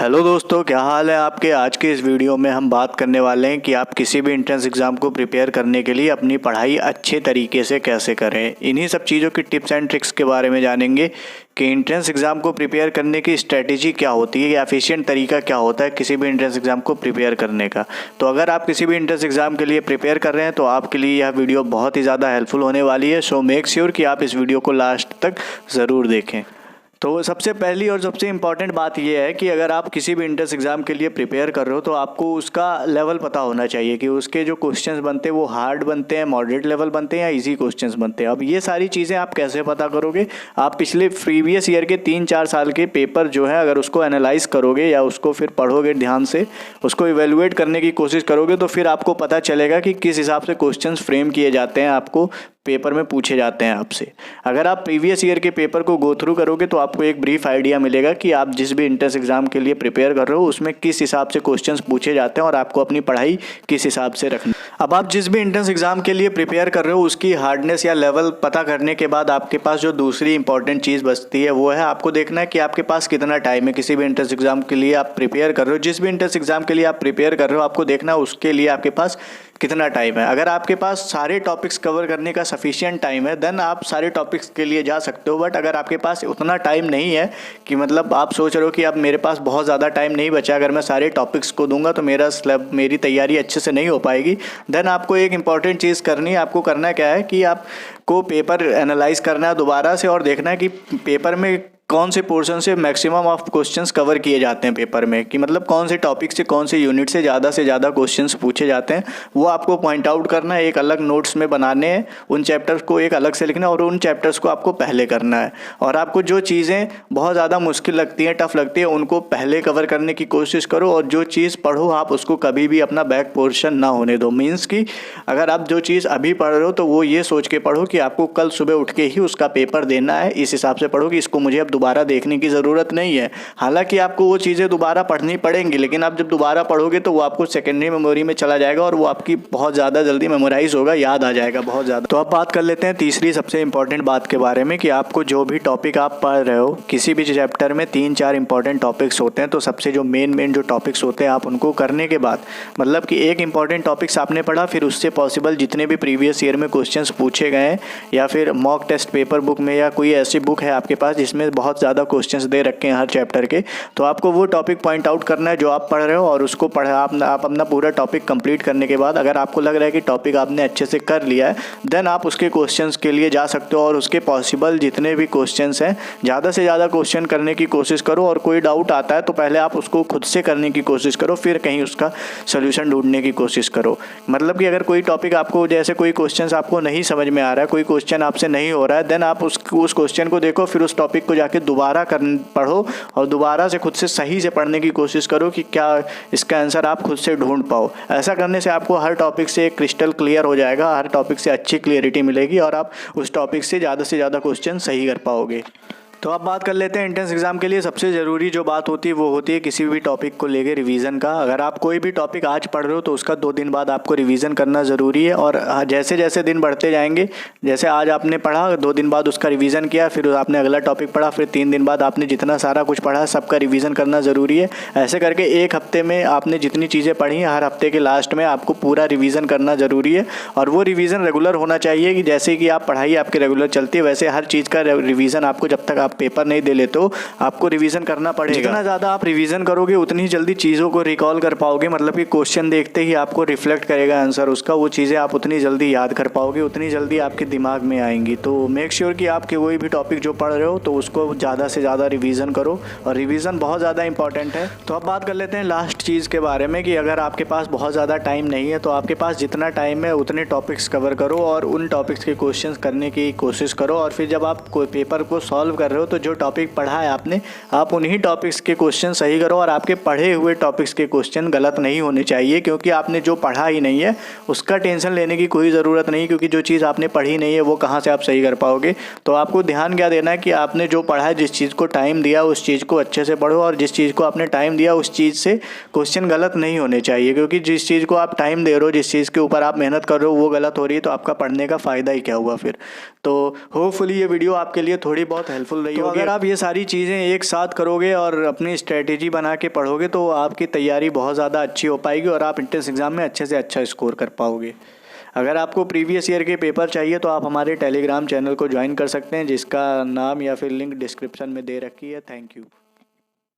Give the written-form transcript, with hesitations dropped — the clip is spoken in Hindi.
हेलो दोस्तों, क्या हाल है आपके। आज के इस वीडियो में हम बात करने वाले हैं कि आप किसी भी एंट्रेंस एग्ज़ाम को प्रिपेयर करने के लिए अपनी पढ़ाई अच्छे तरीके से कैसे करें। इन्हीं सब चीज़ों की टिप्स एंड ट्रिक्स के बारे में जानेंगे कि एंट्रेंस एग्ज़ाम को प्रिपेयर करने की स्ट्रेटेजी क्या होती है या एफिशिएंट तरीका क्या होता है किसी भी एंट्रेंस एग्ज़ाम को प्रिपेयर करने का। तो अगर आप किसी भी एंट्रेंस एग्ज़ाम के लिए प्रिपेयर कर रहे हैं तो आपके लिए यह वीडियो बहुत ही ज़्यादा हेल्पफुल होने वाली है। सो मेक श्योर कि आप इस वीडियो को लास्ट तक ज़रूर देखें। तो सबसे पहली और सबसे इम्पॉर्टेंट बात यह है कि अगर आप किसी भी एंट्रेंस एग्ज़ाम के लिए प्रिपेयर कर रहे हो तो आपको उसका लेवल पता होना चाहिए कि उसके जो क्वेश्चंस बनते हैं वो हार्ड बनते हैं, मॉडरेट लेवल बनते हैं या इजी क्वेश्चंस बनते हैं। अब ये सारी चीज़ें आप कैसे पता करोगे। आप पिछले प्रीवियस ईयर के 3-4 साल के पेपर जो है अगर उसको एनालाइज करोगे या उसको फिर पढ़ोगे ध्यान से, उसको इवेलुएट करने की कोशिश करोगे तो फिर आपको पता चलेगा कि किस हिसाब से क्वेश्चंस फ्रेम किए जाते हैं, आपको पेपर में पूछे जाते हैं आपसे। अगर आप प्रीवियस ईयर के पेपर को गो थ्रू करोगे तो आपको एक ब्रीफ आइडिया मिलेगा कि आप जिस भी एंट्रेंस एग्ज़ाम के लिए प्रिपेयर कर रहे हो उसमें किस हिसाब से क्वेश्चंस पूछे जाते हैं और आपको अपनी पढ़ाई किस हिसाब से रखनी। अब आप जिस भी एंट्रेंस एग्ज़ाम के लिए प्रिपेयर कर रहे हो उसकी हार्डनेस या लेवल पता करने के बाद आपके पास जो दूसरी इंपॉर्टेंट चीज़ बचती है वो है आपको देखना है कि आपके पास कितना टाइम है। किसी भी एंट्रेंस एग्ज़ाम के लिए आप प्रिपेयर कर रहे हो, जिस भी एंट्रेंस एग्ज़ाम के लिए आप प्रिपेयर कर रहे हो आपको देखना है उसके लिए आपके पास कितना टाइम है। अगर आपके पास सारे टॉपिक्स कवर करने का सफिशिएंट टाइम है देन आप सारे टॉपिक्स के लिए जा सकते हो। बट अगर आपके पास उतना टाइम नहीं है कि मतलब आप सोच रहे हो कि अब मेरे पास बहुत ज़्यादा टाइम नहीं बचा, अगर मैं सारे टॉपिक्स को दूंगा तो मेरी तैयारी अच्छे से नहीं हो पाएगी, देन आपको एक इंपॉर्टेंट चीज़ करनी है। आपको करना क्या है कि आपको पेपर एनालाइज करना है दोबारा से और देखना है कि पेपर में कौन से पोर्शन से मैक्सिमम ऑफ क्वेश्चंस कवर किए जाते हैं पेपर में, कि मतलब कौन से टॉपिक से कौन से यूनिट से ज़्यादा क्वेश्चंस पूछे जाते हैं वो आपको पॉइंट आउट करना है। एक अलग नोट्स में बनाने हैं, उन चैप्टर्स को एक अलग से लिखना है और उन चैप्टर्स को आपको पहले करना है। और आपको जो चीज़ें बहुत ज़्यादा मुश्किल लगती हैं, टफ लगती है, उनको पहले कवर करने की कोशिश करो और जो चीज़ पढ़ो आप उसको कभी भी अपना बैक पोर्शन ना होने दो। मीन्स कि अगर आप जो चीज़ अभी पढ़ रहे हो तो वो ये सोच के पढ़ो कि आपको कल सुबह उठ के ही उसका पेपर देना है। इस हिसाब से पढ़ो कि इसको मुझे अब दोबारा देखने की ज़रूरत नहीं है। हालांकि आपको वो चीज़ें दोबारा पढ़नी पड़ेंगी लेकिन आप जब दोबारा पढ़ोगे तो वो आपको सेकेंडरी मेमोरी में चला जाएगा और वो आपकी बहुत ज़्यादा जल्दी मेमोराइज होगा, याद आ जाएगा बहुत ज़्यादा। तो अब बात कर लेते हैं तीसरी सबसे इंपॉर्टेंट बात के बारे में कि आपको जो भी टॉपिक आप पढ़ रहे हो, किसी भी चैप्टर में 3-4 इंपॉर्टेंट टॉपिक्स होते हैं। तो सबसे जो मेन जो टॉपिक्स होते हैं आप उनको करने के बाद मतलब कि एक इंपॉर्टेंट टॉपिक्स आपने पढ़ा, फिर उससे पॉसिबल जितने भी प्रीवियस ईयर में क्वेश्चन पूछे गए हैं या फिर मॉक टेस्ट पेपर बुक में या कोई ऐसी बुक है आपके पास जिसमें बहुत ज़्यादा क्वेश्चंस दे रखे हैं हर चैप्टर के, तो आपको वो टॉपिक पॉइंट आउट करना है जो आप पढ़ रहे हो और उसको आप अपना पूरा टॉपिक कंप्लीट करने के बाद अगर आपको लग रहा है कि टॉपिक आपने अच्छे से कर लिया है देन आप उसके क्वेश्चंस के लिए जा सकते हो और उसके पॉसिबल जितने भी क्वेश्चंस हैं ज़्यादा से ज़्यादा क्वेश्चन करने की कोशिश करो। और कोई डाउट आता है तो पहले आप उसको खुद से करने की कोशिश करो, फिर कहीं उसका सोल्यूशन ढूंढने की कोशिश करो। मतलब कि अगर कोई टॉपिक आपको जैसे कोई क्वेश्चन आपको नहीं समझ में आ रहा है, कोई क्वेश्चन आपसे नहीं हो रहा है, देन आप उस क्वेश्चन को देखो, फिर उस टॉपिक को जाके दोबारा पढ़ो और दोबारा से खुद से सही से पढ़ने की कोशिश करो कि क्या इसका आंसर आप खुद से ढूंढ पाओ। ऐसा करने से आपको हर टॉपिक से क्रिस्टल क्लियर हो जाएगा, हर टॉपिक से अच्छी क्लियरिटी मिलेगी और आप उस टॉपिक से ज़्यादा क्वेश्चन सही कर पाओगे। तो अब बात कर लेते हैं एंट्रेंस एग्ज़ाम के लिए सबसे ज़रूरी जो बात होती है वो होती है किसी भी टॉपिक को लेके रिवीजन का। अगर आप कोई भी टॉपिक आज पढ़ रहे हो तो उसका 2 दिन बाद आपको रिवीजन करना ज़रूरी है। और जैसे जैसे दिन बढ़ते जाएंगे, जैसे आज आपने पढ़ा 2 दिन बाद उसका रिवीजन किया, फिर आपने अगला टॉपिक पढ़ा, फिर 3 दिन बाद आपने जितना सारा कुछ पढ़ा सबका रिवीजन करना ज़रूरी है। ऐसे करके एक हफ्ते में आपने जितनी चीज़ें पढ़ी हर हफ्ते के लास्ट में आपको पूरा रिवीजन करना ज़रूरी है। और वो रिवीजन रेगुलर होना चाहिए कि जैसे कि आप पढ़ाई आपकी रेगुलर चलती है वैसे हर चीज़ का रिवीजन आपको जब तक आप पेपर नहीं दे लेते तो आपको रिवीजन करना पड़ेगा। जितना ज़्यादा आप रिवीजन करोगे उतनी जल्दी चीज़ों को रिकॉल कर पाओगे। मतलब कि क्वेश्चन देखते ही आपको रिफ्लेक्ट करेगा आंसर उसका, वो चीज़ें आप उतनी जल्दी याद कर पाओगे, उतनी जल्दी आपके दिमाग में आएंगी। तो मेक श्योर कि आप कोई भी टॉपिक जो पढ़ रहे हो तो उसको ज़्यादा से ज़्यादा रिवीजन करो और रिवीजन बहुत ज़्यादा इंपॉर्टेंट है। तो अब बात कर लेते हैं लास्ट चीज़ के बारे में कि अगर आपके पास बहुत ज़्यादा टाइम नहीं है तो आपके पास जितना टाइम है उतने टॉपिक्स कवर करो और उन टॉपिक्स के क्वेश्चन करने की कोशिश करो। और फिर जब आप कोई पेपर को सॉल्व कर रहे हो तो जो टॉपिक पढ़ा है आपने, आप उन्हीं टॉपिक्स के क्वेश्चन सही करो और आपके पढ़े हुए टॉपिक्स के क्वेश्चन गलत नहीं होने चाहिए, क्योंकि आपने जो पढ़ा ही नहीं है उसका टेंशन लेने की कोई ज़रूरत नहीं, क्योंकि जो चीज़ आपने पढ़ी नहीं है वो कहाँ से आप सही कर पाओगे। तो आपको ध्यान क्या देना है कि आपने जो पढ़ा है, जिस चीज़ को टाइम दिया उस चीज़ को अच्छे से पढ़ो और जिस चीज़ को आपने टाइम दिया उस चीज़ से क्वेश्चन गलत नहीं होने चाहिए, क्योंकि जिस चीज़ को आप टाइम दे रहे हो, जिस चीज़ के ऊपर आप मेहनत कर रहे हो वो गलत हो रही है तो आपका पढ़ने का फ़ायदा ही क्या हुआ फिर। तो होपफुली ये वीडियो आपके लिए थोड़ी बहुत हेल्पफुल रही होगी। अगर आप ये सारी चीज़ें एक साथ करोगे और अपनी स्ट्रेटेजी बना के पढ़ोगे तो आपकी तैयारी बहुत ज़्यादा अच्छी हो पाएगी और आप एंट्रेंस एग्ज़ाम में अच्छे से अच्छा स्कोर कर पाओगे। अगर आपको प्रीवियस ईयर के पेपर चाहिए तो आप हमारे टेलीग्राम चैनल को ज्वाइन कर सकते हैं, जिसका नाम या फिर लिंक डिस्क्रिप्शन में दे रखी है। Thank you.